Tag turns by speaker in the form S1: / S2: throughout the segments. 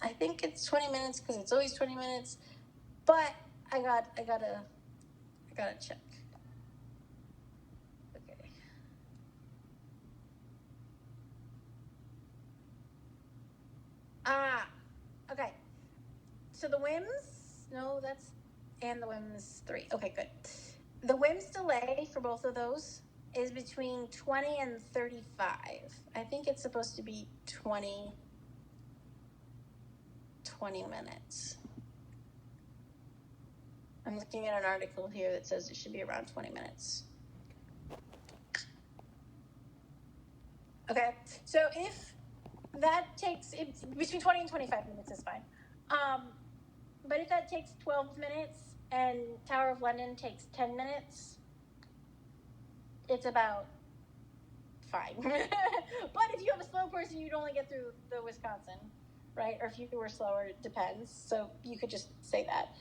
S1: I think it's 20 minutes because it's always 20 minutes. But I gotta check. Okay. Okay. So the WIMS, no, and the WIMS 3. Okay, good. The WIMS delay for both of those is between 20 and 35. I think it's supposed to be 20 minutes. I'm looking at an article here that says it should be around 20 minutes. Okay, so if that takes, it's between 20 and 25 minutes is fine. But if that takes 12 minutes and Tower of London takes 10 minutes, it's about fine. But if you have a slow person, you'd only get through the Wisconsin, right? Or if you were slower, it depends. So you could just say that.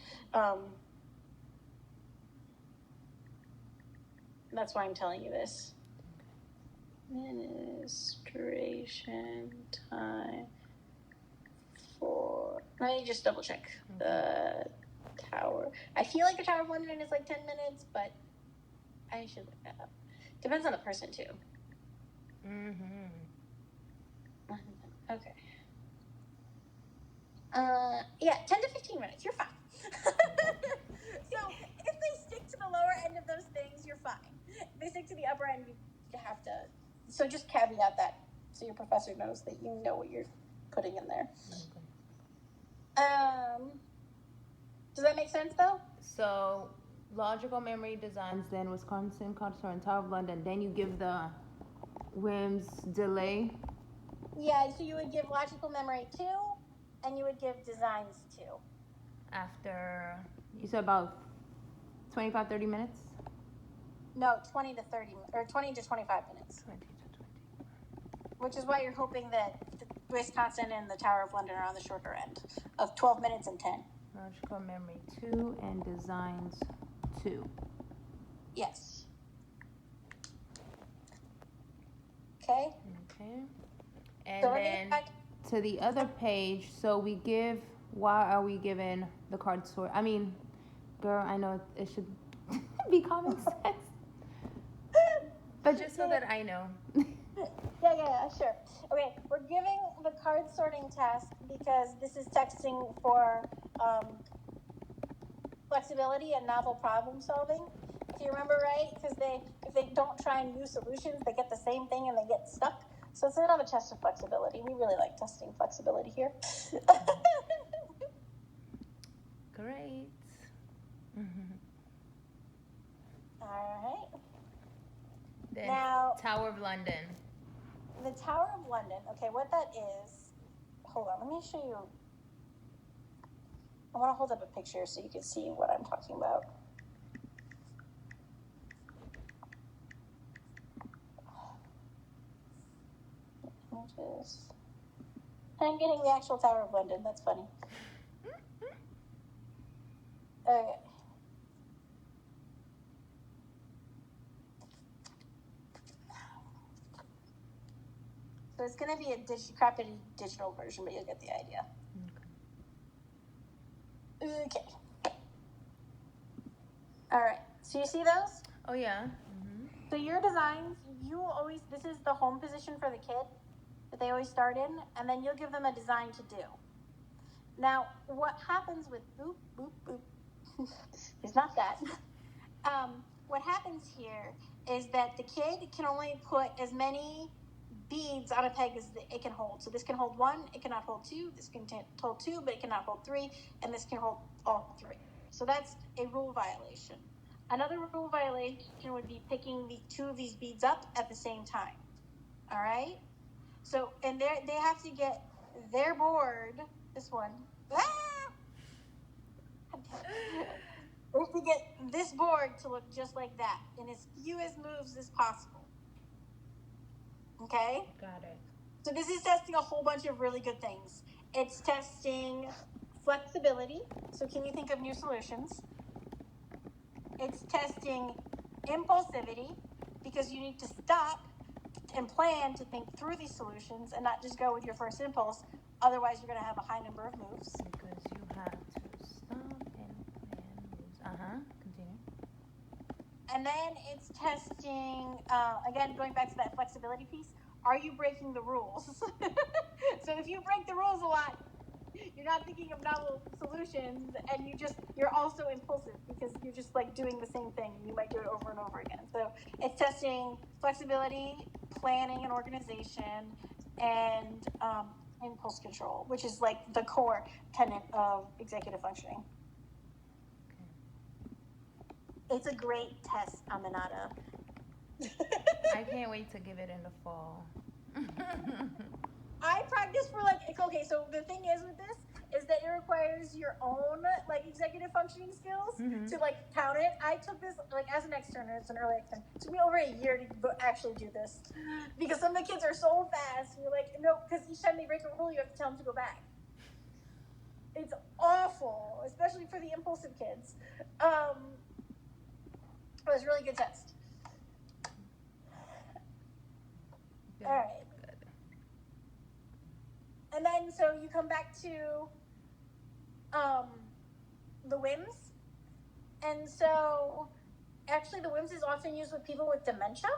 S1: That's why I'm telling you this. Administration time for... Let me just double check the Tower. I feel like the Tower of London is like 10 minutes, but I should look that up. Depends on the person, too.
S2: Mm-hmm.
S1: Okay. Yeah, 10 to 15 minutes. You're fine. So if they stick to the lower end of those things, you're fine. If they stick to the upper end, you have to. So just caveat that so your professor knows that you know what you're putting in there. Okay. Does that make sense though?
S2: So logical memory designs, then Wisconsin, Contour, and Tower of London. Then you give the WIMS delay.
S1: Yeah, so you would give logical memory 2, and you would give designs 2.
S2: After, you said about 25, 30 minutes?
S1: No, 20 to 30, or 20 to 25 minutes.
S2: 20 to 20.
S1: Which is why you're hoping that Wisconsin and the Tower of London are on the shorter end of 12 minutes and 10.
S2: Logical memory 2 and designs 2.
S1: Yes. Okay.
S2: Okay. And
S1: So
S2: then to the other page, so we give, why are we given the card sort? I mean, girl, I know it should be common sense. But just so that I know.
S1: Yeah, sure. Okay, we're giving the card sorting test because this is testing for flexibility and novel problem solving. If you remember right, because if they don't try new solutions, they get the same thing and they get stuck. So it's not a test of flexibility. We really like testing flexibility here.
S2: Great.
S1: All right.
S2: Then
S1: now,
S2: Tower of London.
S1: The Tower of London. Okay, what that is. Hold on, let me show you. I want to hold up a picture so you can see what I'm talking about. I'm getting the actual Tower of London. That's funny. Okay. So it's going to be a crappy digital version, but you'll get the idea. Okay. All right. So you see those?
S2: Oh, yeah.
S1: So your designs, this is the home position for the kid that they always start in, and then you'll give them a design to do. Now, what happens with boop, boop, boop, is not that. What happens here is that the kid can only put as many beads on a peg as it can hold. So this can hold 1, it cannot hold 2, this can hold 2, but it cannot hold 3, and this can hold all 3. So that's a rule violation. Another rule violation would be picking the 2 of these beads up at the same time. All right? So, and they have to get their board, this one, they have to get this board to look just like that, in as few as moves as possible. Okay?
S2: Got it.
S1: So this is testing a whole bunch of really good things. It's testing flexibility. So can you think of new solutions? It's testing impulsivity, because you need to stop and plan to think through these solutions and not just go with your first impulse. Otherwise, you're going to have a high number of moves.
S2: Because you have to stop and plan moves. Continue.
S1: And then it's testing, again, going back to that flexibility piece. Are you breaking the rules? So if you break the rules a lot, you're not thinking of novel solutions, and you're also impulsive because you're just like doing the same thing, and you might do it over and over again. So it's testing flexibility, planning and organization, and impulse control, which is like the core tenet of executive functioning. It's a great test, Aminata.
S2: I can't wait to give it in the fall.
S1: I practice for okay, so the thing is with this is that it requires your own like executive functioning skills to like count it. I took this like as an extern, as an early extern. It took me over a year to actually do this because some of the kids are so fast. And you're like, no, because each time they break a rule, you have to tell them to go back. It's awful, especially for the impulsive kids. It was a really good test.
S2: Good.
S1: All right. And then, so you come back to the WIMS. And so, actually, the WIMS is often used with people with dementia,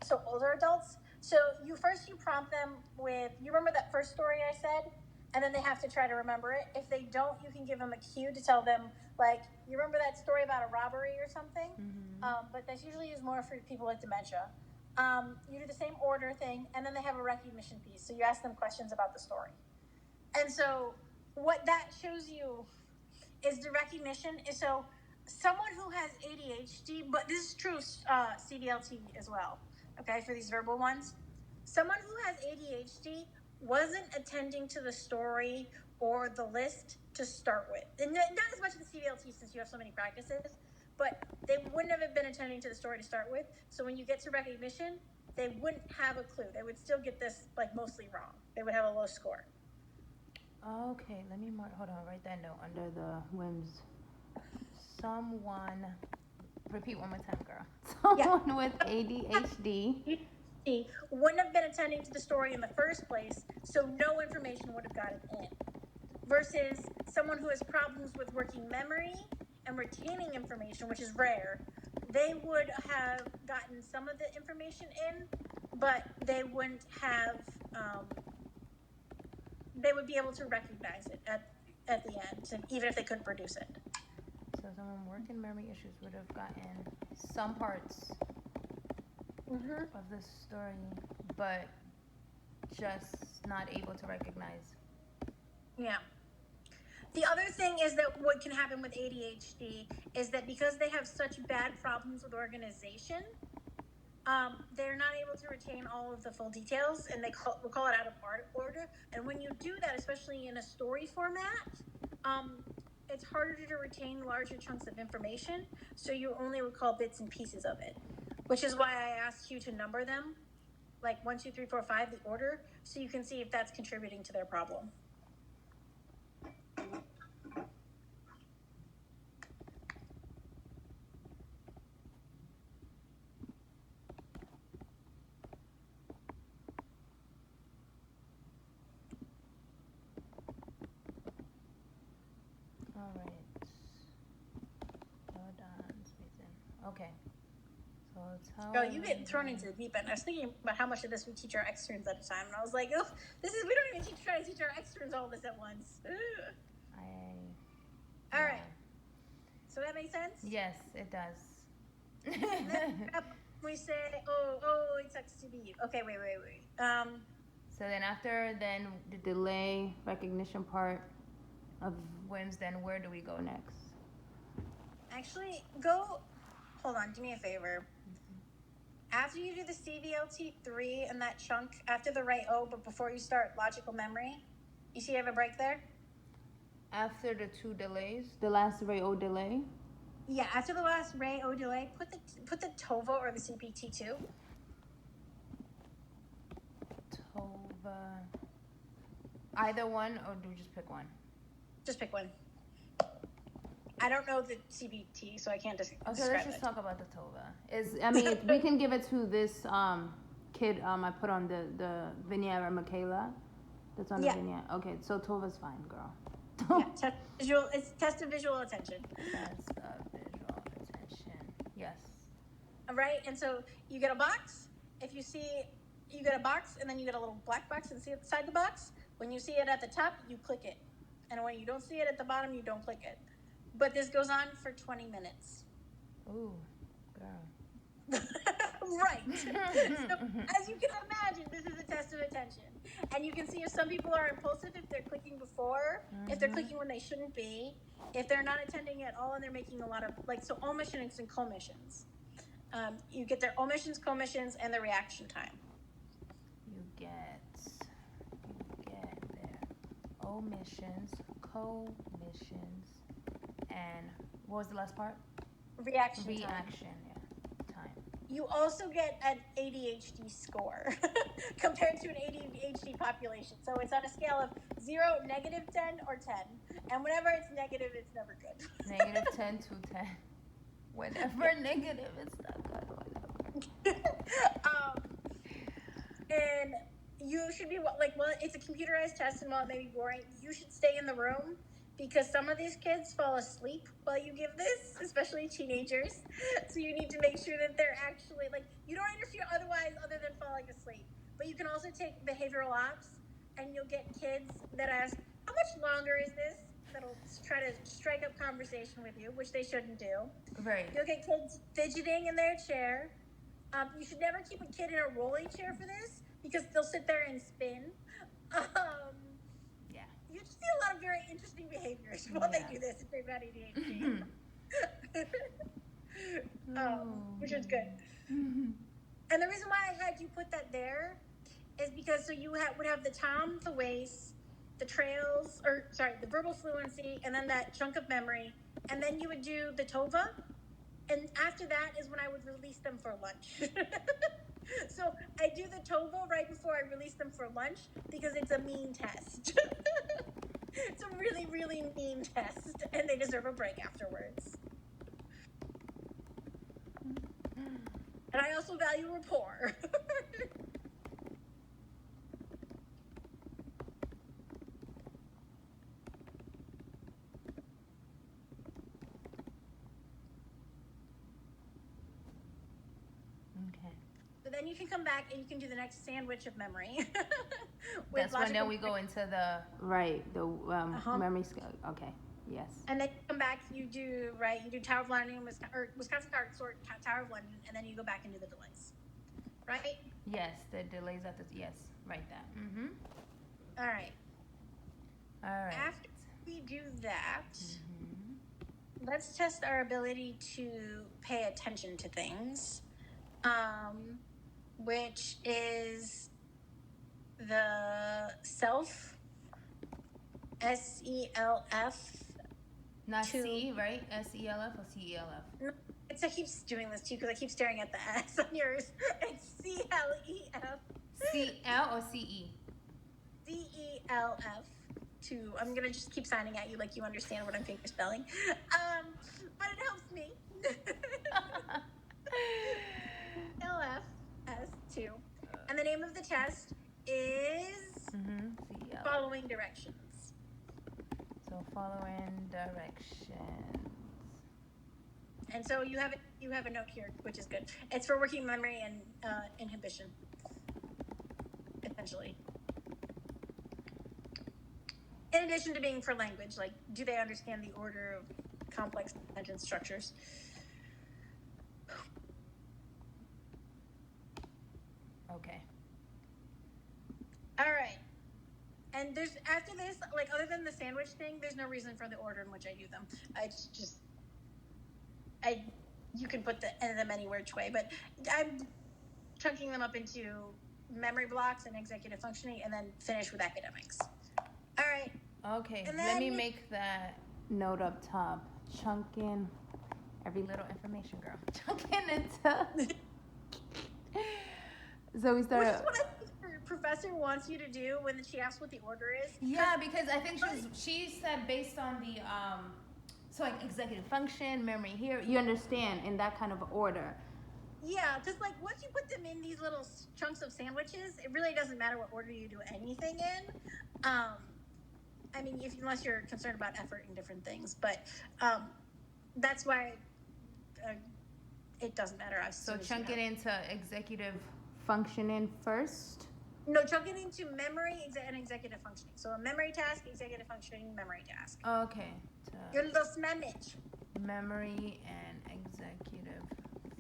S1: so older adults. So you prompt them with, you remember that first story I said? And then they have to try to remember it. If they don't, you can give them a cue to tell them, like, you remember that story about a robbery or something? But that's usually used more for people with dementia. You do the same order thing, and then they have a recognition piece. So you ask them questions about the story. And so what that shows you is the recognition. So someone who has ADHD, but this is true CDLT as well, okay, for these verbal ones. Someone who has ADHD wasn't attending to the story or the list to start with. And not as much of the CDLT since you have so many practices, but they wouldn't have been attending to the story to start with. So when you get to recognition, they wouldn't have a clue. They would still get this like mostly wrong. They would have a low score.
S2: Okay, let me hold on, write that note under the WIMS. Someone, repeat one more time, girl. Someone with ADHD
S1: wouldn't have been attending to the story in the first place, so no information would have gotten in. Versus someone who has problems with working memory and retaining information, which is rare, they would have gotten some of the information in, but they wouldn't have, they would be able to recognize it at the end, even if they couldn't produce it.
S2: So someone working memory issues would have gotten some parts of the story, but just not able to recognize.
S1: Yeah. The other thing is that what can happen with ADHD is that because they have such bad problems with organization, they're not able to retain all of the full details, and we'll call it out of order. And when you do that, especially in a story format, it's harder to retain larger chunks of information, so you only recall bits and pieces of it, which is why I asked you to number them, like 1, 2, 3, 4, 5, the order, so you can see if that's contributing to their problem.
S2: Okay. So
S1: oh, you get thrown into the deep end. I was thinking about how much of this we teach our externs at a time, and I was like, oh, we don't even try to teach our externs all this at once. All right. So that makes sense?
S2: Yes, it does.
S1: Then we say, oh, it sucks to be you. Okay, wait.
S2: So then after the delay recognition part of WIMS, then where do we go next?
S1: Actually, hold on, do me a favor. After you do the CVLT3 and that chunk, after the right O, but before you start logical memory, you see you have a break there?
S2: After the 2 delays, the last Ray O delay?
S1: Yeah, after the last Ray O delay, put the TOVA or the CPT2.
S2: TOVA. Either one, or do we just pick one?
S1: Just pick one. I don't know the CPT, so I can't describe it.
S2: Okay, let's just talk about the TOVA. We can give it to this kid I put on the vignette, or Michaela, that's on the
S1: Yeah.
S2: vignette. Okay, so Tova's fine, girl.
S1: Yeah, it's test of visual attention.
S2: Test of visual attention. Yes.
S1: All right, and so you get a box. If you see, you get a box, and then you get a little black box inside the box. When you see it at the top, you click it, and when you don't see it at the bottom, you don't click it. But this goes on for 20 minutes.
S2: Ooh, girl.
S1: Right. So, as you can imagine, this is a test of attention. And you can see if some people are impulsive if they're clicking before, if they're clicking when they shouldn't be, if they're not attending at all and they're making a lot of, like, so omissions and commissions. You get their omissions, commissions, and the reaction time.
S2: You get their omissions, commissions, and what was the last part?
S1: Reaction time.
S2: Yeah, time.
S1: You also get an ADHD score compared to an ADHD population. So it's on a scale of 0, -10, or 10. And whenever it's negative, it's never good.
S2: -10 to 10. Whenever negative, it's not good. Whatever.
S1: And you should be like, well, it's a computerized test, and while it may be boring, you should stay in the room because some of these kids fall asleep while you give this, especially teenagers. So you need to make sure that they're actually, like, you don't interfere otherwise other than falling asleep. But you can also take behavioral ops, and you'll get kids that ask, how much longer is this? That'll try to strike up conversation with you, which they shouldn't do.
S2: Right.
S1: You'll get kids fidgeting in their chair. You should never keep a kid in a rolling chair for this because they'll sit there and spin.
S2: Yeah.
S1: You just see a lot of very interesting behaviors while they do this if they've got ADHD. Which is good. And the reason why I had you put that there is because so you would have the TOM, the WACE, the trails, the verbal fluency, and then that chunk of memory, and then you would do the TOVA, and after that is when I would release them for lunch. So I do the TOVA right before I release them for lunch because it's a mean test. It's a really, really mean test, and they deserve a break afterwards. And I also value rapport.
S2: Okay.
S1: So then you can come back and you can do the next sandwich of memory.
S2: That's when then we go into the memory skill. Okay. Yes.
S1: And then you come back, you do Tower of London, Wisconsin Card Sort, Tower of London, and then you go back and do the delays. Right?
S2: Yes, the delays at the write that. Mm-hmm.
S1: All right. After we do that, let's test our ability to pay attention to things, which is the SELF, SELF.
S2: Not C, right? SELF or CELF?
S1: No, I keep doing this too because I keep staring at the S on yours. It's CLEF.
S2: CL or CE?
S1: CELF. I'm gonna just keep signing at you like you understand what I'm finger spelling. But it helps me. LFS2. And the name of the test is Following Directions.
S2: So following directions.
S1: And so you have a note here, which is good. It's for working memory and inhibition, essentially. In addition to being for language, like, do they understand the order of complex sentence structures?
S2: Okay.
S1: All right. And after this, like, other than the sandwich thing, there's no reason for the order in which I do them. You can put them any which way, but I'm chunking them up into memory blocks and executive functioning, and then finish with academics. All right.
S2: Okay. Let me make that note up top. Chunking every little information, girl. Chunking into. So we started.
S1: Which is what I think your professor wants you to do when she asks what the order is.
S2: Yeah, because I think she said based on the so like executive function, memory here, you understand in that kind of order.
S1: Yeah, because like once you put them in these little chunks of sandwiches, it really doesn't matter what order you do anything in. I mean, unless you're concerned about effort and different things, but that's why it doesn't matter.
S2: So chunk it into executive functioning first.
S1: No, chunk it into memory and executive functioning. So a memory task, executive functioning, memory task.
S2: Okay.
S1: Your little smammage.
S2: Memory and executive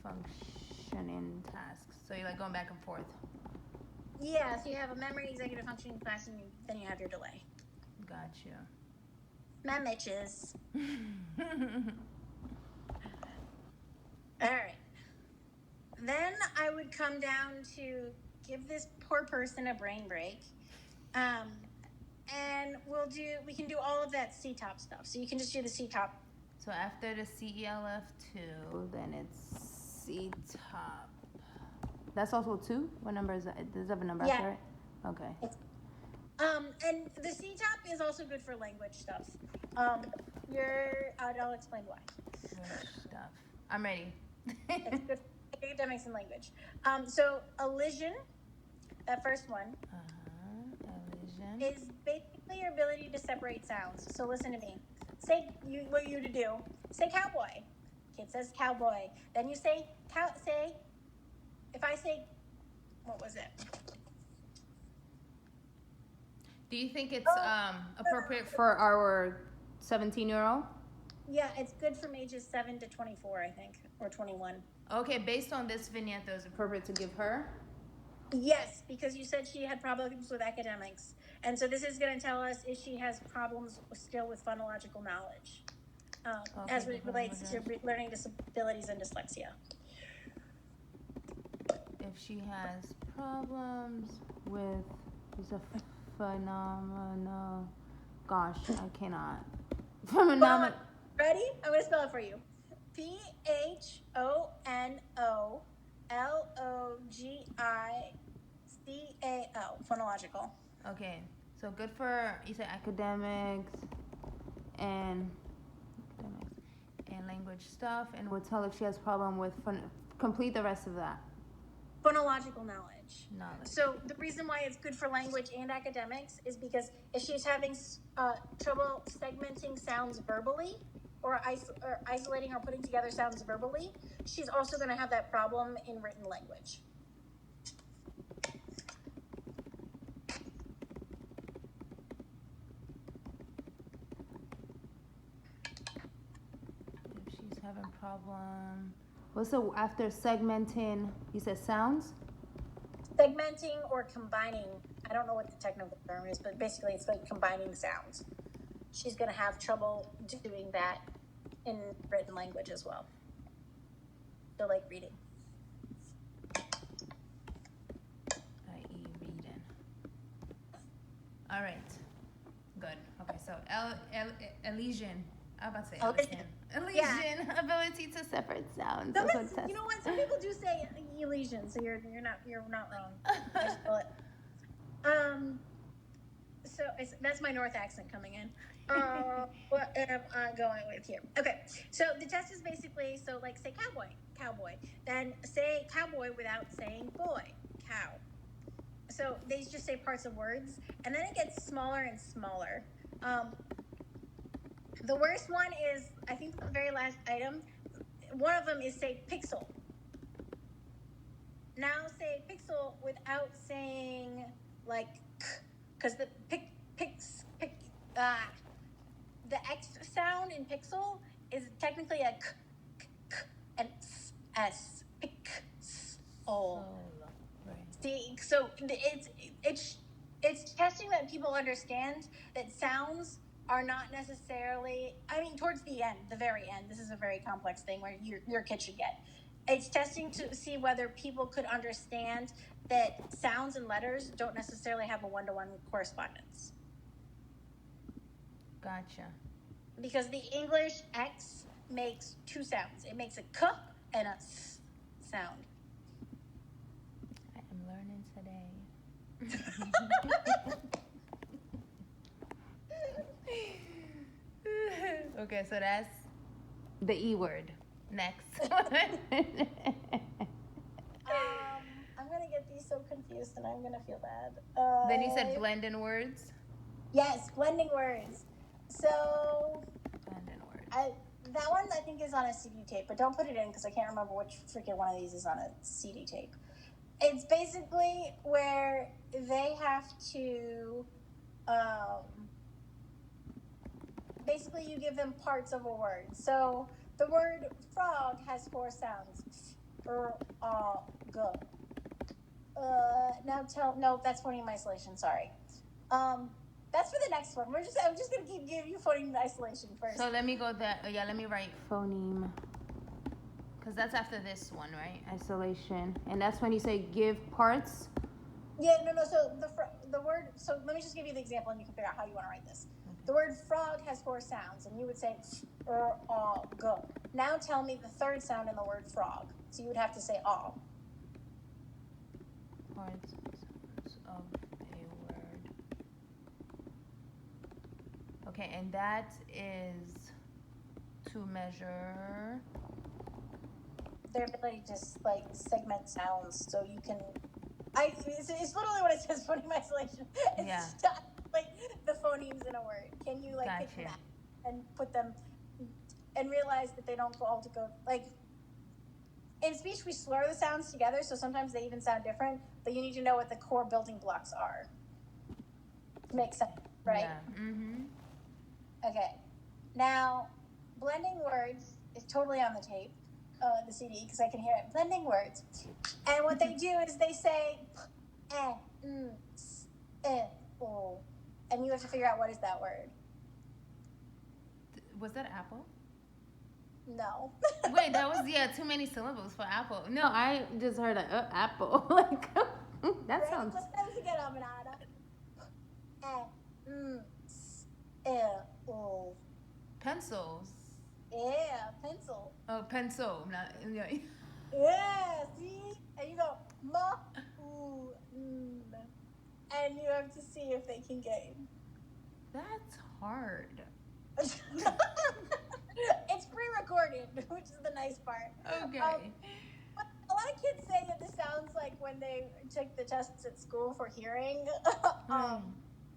S2: functioning tasks. So you're like going back and forth.
S1: Yeah, so you have a memory, executive functioning class, and then you have your delay.
S2: Gotcha.
S1: Smamatches. All right. Then I would come down to give this poor person a brain break. And we can do all of that C-top stuff. So you can just do the C-top.
S2: So after the CELF2, then it's C-top. That's also 2? What number is that? Does it have a number after it? Okay.
S1: And the C-top is also good for language stuff. I'll explain why.
S2: Language stuff. I'm ready.
S1: It's good for academics and language. So elision, that first one,
S2: Elision.
S1: is basically your ability to separate sounds. So listen to me. Say what you to do. Say cowboy. Kid says cowboy. Then you say if I say, what was it?
S2: Do you think it's appropriate for our 17-year-old?
S1: Yeah, it's good from ages 7 to 24, I think, or 21.
S2: Okay, based on this vignette, though, is it appropriate to give her?
S1: Yes, because you said she had problems with academics. And so this is going to tell us if she has problems still with phonological knowledge as it relates to learning disabilities and dyslexia.
S2: If she has problems with the phenomenal, gosh, I cannot. Phenomenal.
S1: Ready? I'm going to spell it for you. PHONOLOGICAL. Phonological.
S2: Okay, so good for, you said academics and language stuff, and we'll tell if she has problem with complete the rest of that.
S1: Phonological knowledge. So the reason why it's good for language and academics is because if she's having trouble segmenting sounds verbally or isolating or putting together sounds verbally, she's also going to have that problem in written language.
S2: If she's having problem, what's the after segmenting? You said sounds.
S1: Segmenting or combining. I don't know what the technical term is, but basically it's like combining sounds. She's going to have trouble doing that in written language as well. So like reading.
S2: I.e. reading. All right. Good. Okay, so elision. I'm about to say elision. Elision, ability to separate sounds.
S1: You know what? Some people do say elision, so you're not wrong. I spell it. So that's my North accent coming in. What am I going with here? Okay, so the test is basically, so like say cowboy. Then say cowboy without saying boy, cow. So they just say parts of words, and then it gets smaller and smaller. The worst one is, I think the very last item, one of them is say pixel. Now say pixel without saying like because the the X sound in pixel is technically a k and s pixel. See, so it's testing that people understand that sounds are not necessarily, I mean, towards the end, the very end, this is a very complex thing where your kid should get. It's testing to see whether people could understand that sounds and letters don't necessarily have a one-to-one correspondence.
S2: Gotcha.
S1: Because the English X makes two sounds. It makes a k and a s sound.
S2: I am learning today. Okay, so that's the E word. Next.
S1: and I'm gonna feel bad.
S2: Then you said blending words.
S1: Yes, blending words. So
S2: Blending words.
S1: that one I think is on a CD tape, but don't put it in because I can't remember which freaking one of these is on a CD tape. It's basically where they have to, basically you give them parts of a word. So the word frog has 4 sounds. G. No, that's phoneme isolation. Sorry. That's for the next one. I'm just gonna keep giving you phoneme isolation first.
S2: So let me go there. Yeah, let me write phoneme. Because that's after this one, right? Isolation. And that's when you say give parts.
S1: Yeah, no. So the word. So let me just give you the example, and you can figure out how you want to write this. Okay. The word frog has 4 sounds, and you would say g. Now tell me the third sound in the word frog. So you would have to say all.
S2: Parts of a word. Okay, and that is to measure
S1: their ability to like segment sounds, so you can. It's literally what it says. Phoneme isolation. It's
S2: yeah.
S1: Like the phonemes in a word. Can you like pick them out and put them and realize that they don't all to go like. In speech, we slur the sounds together, so sometimes they even sound different. But you need to know what the core building blocks are. Makes sense, right?
S2: Yeah. Mm-hmm.
S1: Okay. Now, blending words is totally on the tape, the CD, because I can hear it. Blending words, and what they do is they say, oh, and you have to figure out what is that word.
S2: Was that apple?
S1: No.
S2: Wait, that was too many syllables for apple. No, I just heard apple. Like that sounds.
S1: Let's try this again, Aminata.
S2: Pencils.
S1: Yeah, pencil.
S2: Oh, pencil. Not.
S1: Yeah. See, and you go ma, and you have to see if they can game.
S2: That's hard.
S1: It's pre-recorded, which is the nice part.
S2: Okay.
S1: But a lot of kids say that this sounds like when they take the tests at school for hearing,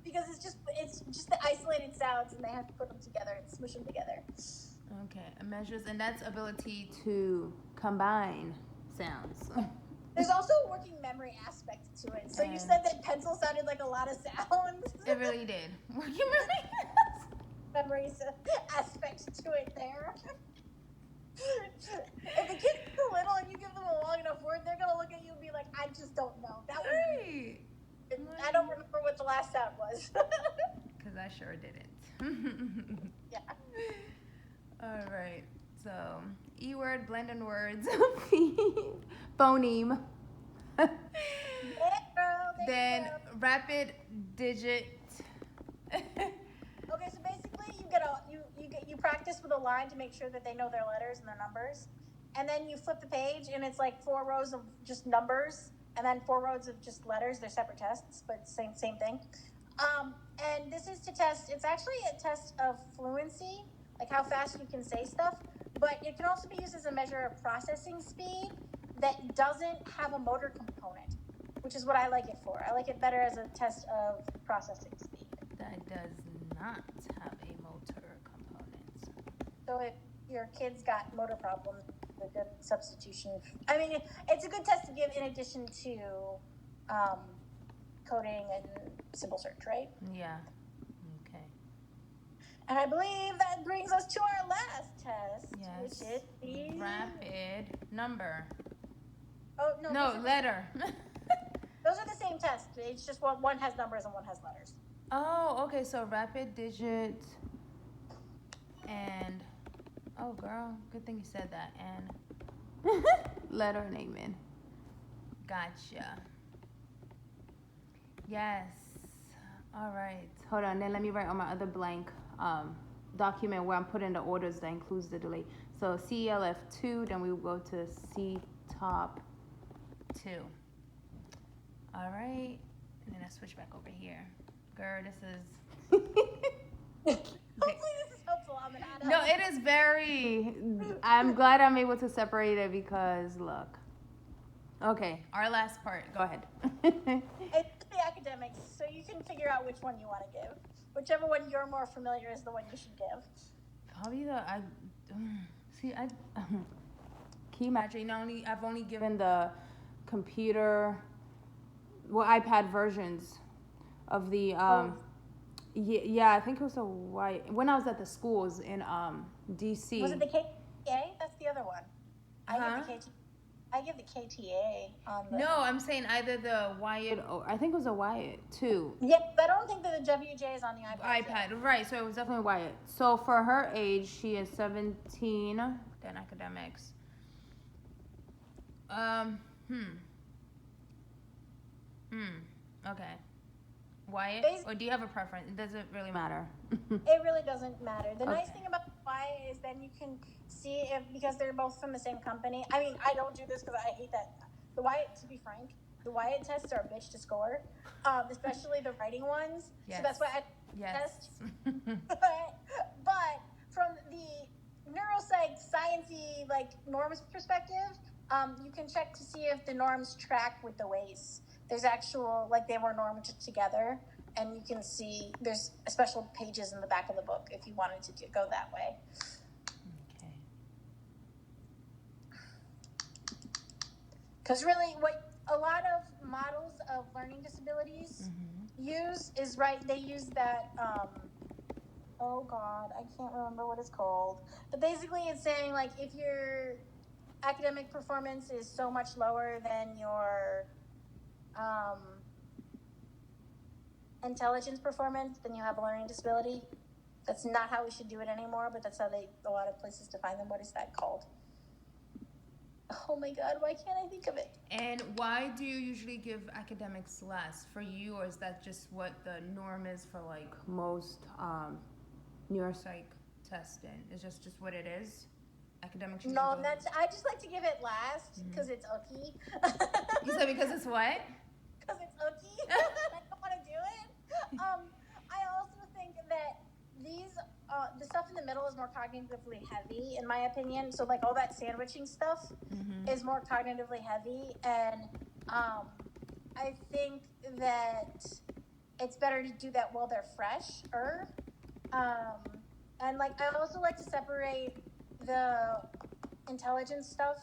S1: because it's just the isolated sounds, and they have to put them together and smush them together.
S2: Okay, measures, and that's ability to combine sounds.
S1: There's also a working memory aspect to it. So you said that pencil sounded like a lot of sounds.
S2: It really did. Working
S1: memory aspect to it there. If the kid's too little and you give them a long enough word, they're gonna look at you and be like, "I just don't know." That was.
S2: Right.
S1: I don't remember what the last sound was.
S2: Because I sure didn't.
S1: Yeah.
S2: All right. So, E-word, blending words, phoneme.
S1: Yeah, girl,
S2: then rapid digit.
S1: Okay, so basically you practice with a line to make sure that they know their letters and their numbers, and then you flip the page and it's like 4 rows of just numbers and then 4 rows of just letters. They're separate tests, but same thing. And this is to test. It's actually a test of fluency, like how fast you can say stuff. But it can also be used as a measure of processing speed that doesn't have a motor component, which is what I like it for. I like it better as a test of processing speed.
S2: That does not have a motor component.
S1: So if your kid's got motor problems, a good substitution. I mean, it's a good test to give in addition to coding and symbol search, right?
S2: Yeah. Okay.
S1: And I believe that brings us to our last test,
S2: yes.
S1: which is the
S2: rapid number.
S1: Oh no!
S2: No, letter.
S1: Those are the same test. It's just one has numbers and one has letters.
S2: Oh, okay. So rapid digit and oh, girl, good thing you said that. And letter naming. Gotcha. Yes. All right. Hold on. Then let me write on my other blank document where I'm putting the orders that includes the delay. So CELF2, then we will go to CTOP 2. All right. And then I switch back over here. Girl, this is...
S1: Hopefully this is helpful, Aminata.
S2: No, it is very... I'm glad I'm able to separate it because, look. Okay, our last part. Go ahead.
S1: It's the academics, so you can figure out which one you want to give. Whichever one you're more familiar is the one you should give.
S2: Probably see, can you imagine? I've only given the computer, well, iPad versions of the yeah, I think it was a white when I was at the schools in DC.
S1: Was it the KTA? That's the other one.
S2: Huh?
S1: I give the KTA on the.
S2: No, I'm saying either the Wyatt or I think it was a Wyatt too.
S1: Yeah, but I don't think that the WJ is on the iPad.
S2: iPad, right? So it was definitely Wyatt. So for her age, she is 17. Then academics. Okay. Wyatt, or do you have a preference? It doesn't really matter.
S1: It really doesn't matter. The
S2: Okay.
S1: nice thing about Wyatt is then you can see if, because they're both from the same company. I mean, I don't do this because I hate that. The Wyatt, to be frank, the Wyatt tests are a bitch to score, especially the writing ones.
S2: Yes.
S1: So that's why I test. But from the neuropsych, sciencey, like norms perspective, you can check to see if the norms track with the ways. There's actual, like they were normed together, and you can see there's special pages in the back of the book if you wanted to go that way.
S2: Okay.
S1: Because really, what a lot of models of learning disabilities use is they use that, oh God, I can't remember what it's called. But basically it's saying like if your academic performance is so much lower than your intelligence performance, then you have a learning disability. That's not how we should do it anymore, but that's how a lot of places define them. What is that called? Oh my God, why can't I think of it?
S2: And why do you usually give academics less for you, or is that just what the norm is for like most neuropsych testing? Is just what it is? Academics usually
S1: No, I just like to give it last because it's icky.
S2: You said because it's what?
S1: Because it's icky. I don't want to do it. I also think that the stuff in the middle is more cognitively heavy, in my opinion. So like all that sandwiching stuff is more cognitively heavy, and I think that it's better to do that while they're fresh. And like I also like to separate the intelligence stuff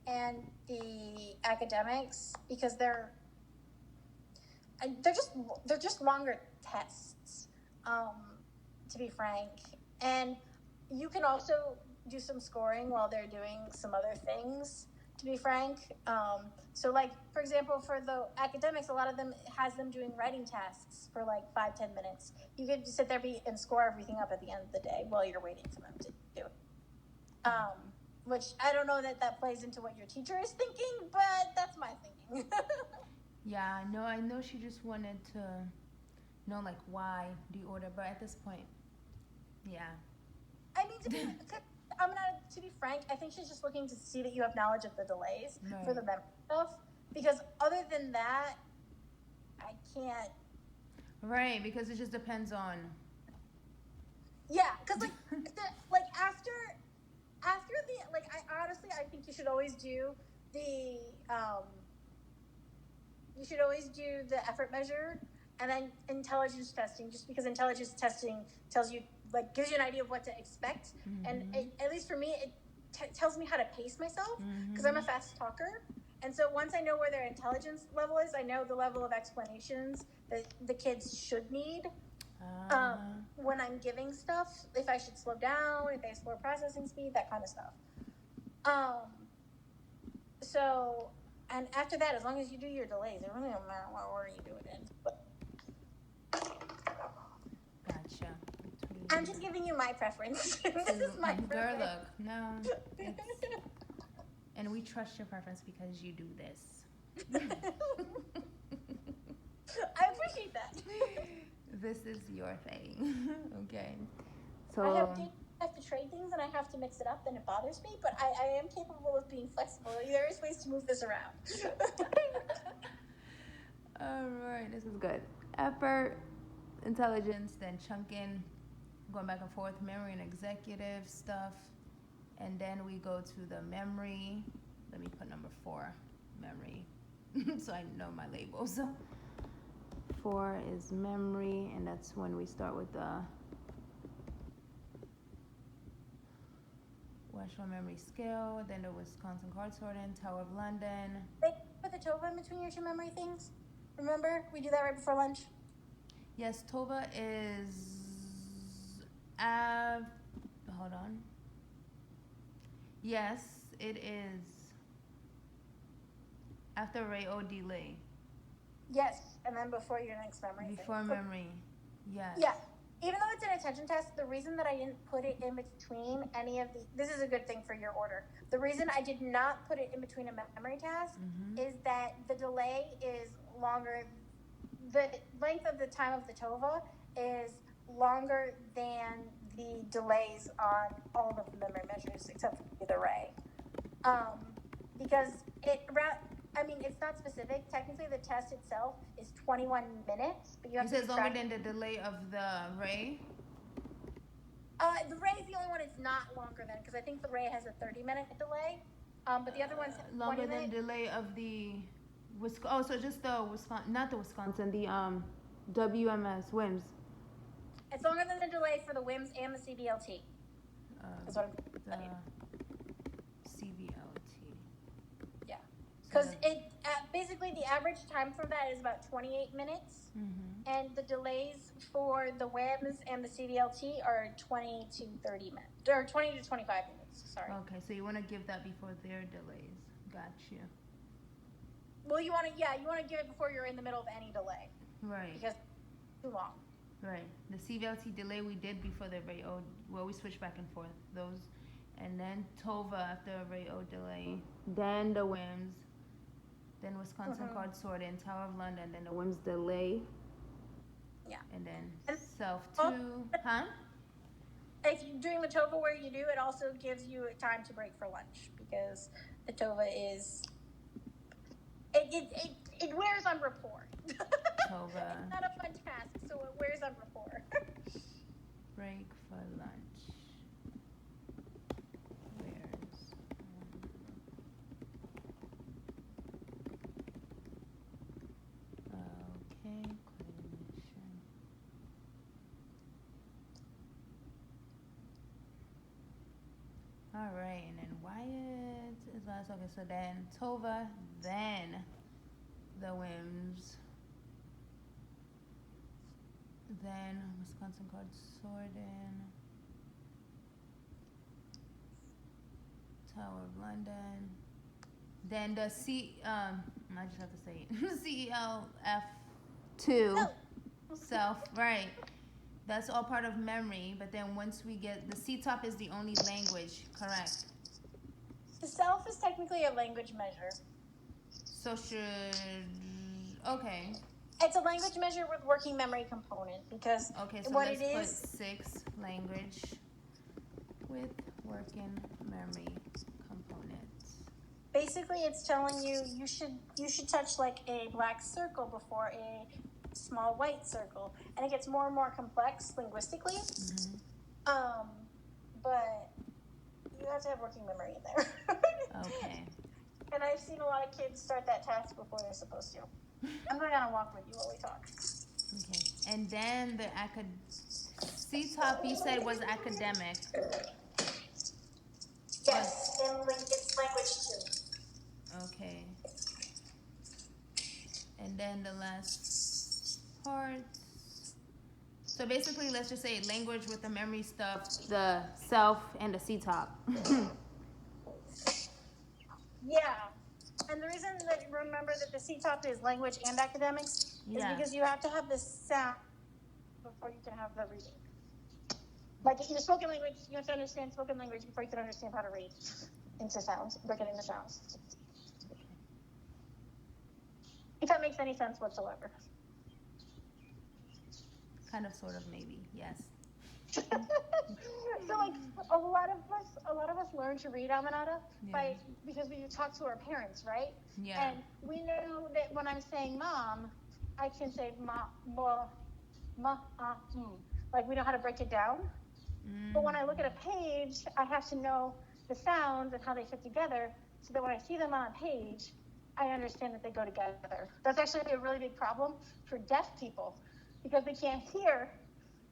S1: and the academics because they're just longer tests, to be frank. And you can also do some scoring while they're doing some other things, to be frank. So like, for example, for the academics, a lot of them has them doing writing tasks for like 5-10 minutes. You could just sit there and score everything up at the end of the day while you're waiting for them to do it. Which I don't know that plays into what your teacher is thinking, but that's my thinking.
S2: Yeah, no, I know she just wanted to know like why the order, but at this point, yeah.
S1: I mean, to be frank, I think she's just looking to see that you have knowledge of the delays for the memory stuff. Because other than that, I can't.
S2: Right, because it just depends on.
S1: Yeah, because like after the I think you should always do the effort measure and then intelligence testing, just because intelligence testing tells you, like, gives you an idea of what to expect. And at least for me, it tells me how to pace myself because I'm a fast talker. And so once I know where their intelligence level is, I know the level of explanations that the kids should need when I'm giving stuff, if I should slow down, if they have slower processing speed, that kind of stuff. So, and after that, as long as you do your delays, it really don't matter what order you do it in. But
S2: Gotcha.
S1: I'm just giving you my preference. This is my
S2: girl,
S1: preference.
S2: look, no. And we trust your preference because you do this.
S1: I appreciate that.
S2: This is your thing. Okay. So
S1: I have to trade things and I have to mix it up, and it bothers me, but I am capable of being flexible. There is ways to move this around.
S2: all right, this is good. Effort, intelligence, then chunking, going back and forth, memory and executive stuff. And then we go to the memory. Let me put number 4. memory, so I know my labels. So 4 is memory, and that's when we start with the West Shore Memory Scale, then the Wisconsin Card Sorting, Tower of London.
S1: They put the TOVA in between your two memory things. Remember, we do that right before lunch.
S2: Yes, TOVA is hold on. Yes, it is after array O delay.
S1: Yes, and then before your next memory
S2: Before
S1: thing.
S2: memory. Yes.
S1: Yeah. Even though it's an attention test, the reason that I didn't put it in between any of the, this is a good thing for your order. The reason I did not put it in between a memory task is that the delay is longer, the length of the time of the TOVA is longer than the delays on all of the memory measures except for the array. Because it's not specific. Technically, the test itself is 21 minutes, but you have
S2: It
S1: to
S2: says longer than the delay of the array.
S1: The Ray is the only one it's not longer than, because I think the Ray has a 30-minute delay. But the other one's
S2: Longer
S1: 20
S2: than
S1: minutes.
S2: delay of the so just the Wisconsin, not the Wisconsin, the WMS WIMS.
S1: It's longer than the delay for the WIMS and the CBLT. That's what I'm
S2: the CBLT.
S1: Yeah. Because basically the average time for that is about 28 minutes. And the delays for the WIMS and the CBLT are 20 to 30 minutes, or 20 to 25 minutes, sorry.
S2: Okay, so you want to give that before their delays. Got you.
S1: Well, you want to give it before you're in the middle of any delay.
S2: Right.
S1: Because it's too long.
S2: Right. The CBLT delay we did before the array O, well, we switched back and forth those, and then TOVA after array O delay, then the WIMS, then Wisconsin Card Sorting, Tower of London, then the WIMS delay.
S1: Yeah.
S2: And then self 2, huh?
S1: If you're doing the TOVA where you do, it also gives you time to break for lunch, because the TOVA is, it wears on rapport.
S2: TOVA.
S1: It's not a fun task, so it wears on rapport.
S2: Break for lunch. Where's okay, clinician. All right, and then Wyatt is last. Okay, so then TOVA, then the WIMS, then Wisconsin Card Sorting, Tower of London, then the I just have to say it. CELF2 self, right? That's all part of memory, but then once we get the CTOP is the only language, correct?
S1: The self is technically a language measure.
S2: So okay.
S1: It's a language measure with working memory component, because
S2: Okay, so
S1: what
S2: let's
S1: it
S2: put
S1: is,
S2: 6 language with working memory components.
S1: basically it's telling you you should touch like a black circle before a small white circle, and it gets more and more complex linguistically. But you have to have working memory in there.
S2: Okay.
S1: And I've seen a lot of kids start that task before they're supposed to. I'm going on a walk with you while we talk.
S2: Okay. And then the CTOP you said was academic.
S1: Yes, it's language too.
S2: Okay. And then the last part. So basically, let's just say language with the memory stuff, the self, and the CTOP.
S1: Yeah. And the reason that remember that the CTOP is language and academics is because you have to have the sound before you can have the reading. Like in the spoken language, you have to understand spoken language before you can understand how to read into sounds, break it into sounds. If that makes any sense whatsoever.
S2: Kind of, sort of, maybe, yes.
S1: So like a lot of us learn to read Amanada because we talk to our parents, right?
S2: Yeah.
S1: And we know that when I'm saying mom, I can say ma, like we know how to break it down. But when I look at a page, I have to know the sounds and how they fit together, so that when I see them on a page, I understand that they go together. That's actually a really big problem for deaf people because they can't hear.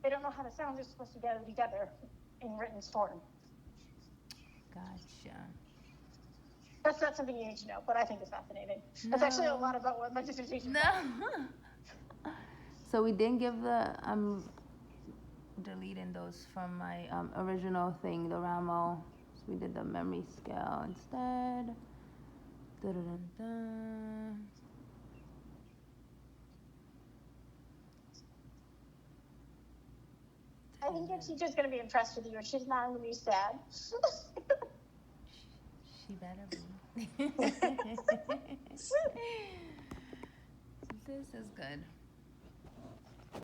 S1: They don't know how the sounds are supposed to go together in written form.
S2: Gotcha.
S1: That's not something you need to know, but I think it's fascinating. That's actually a lot about what my dissertation was.
S2: No. So we didn't give the, I'm deleting those from my original thing, the Ramo. So we did the memory scale instead. Da-da-da-da.
S1: I think your teacher's going to be impressed with you. She's not going to be sad.
S2: She better be. This is good.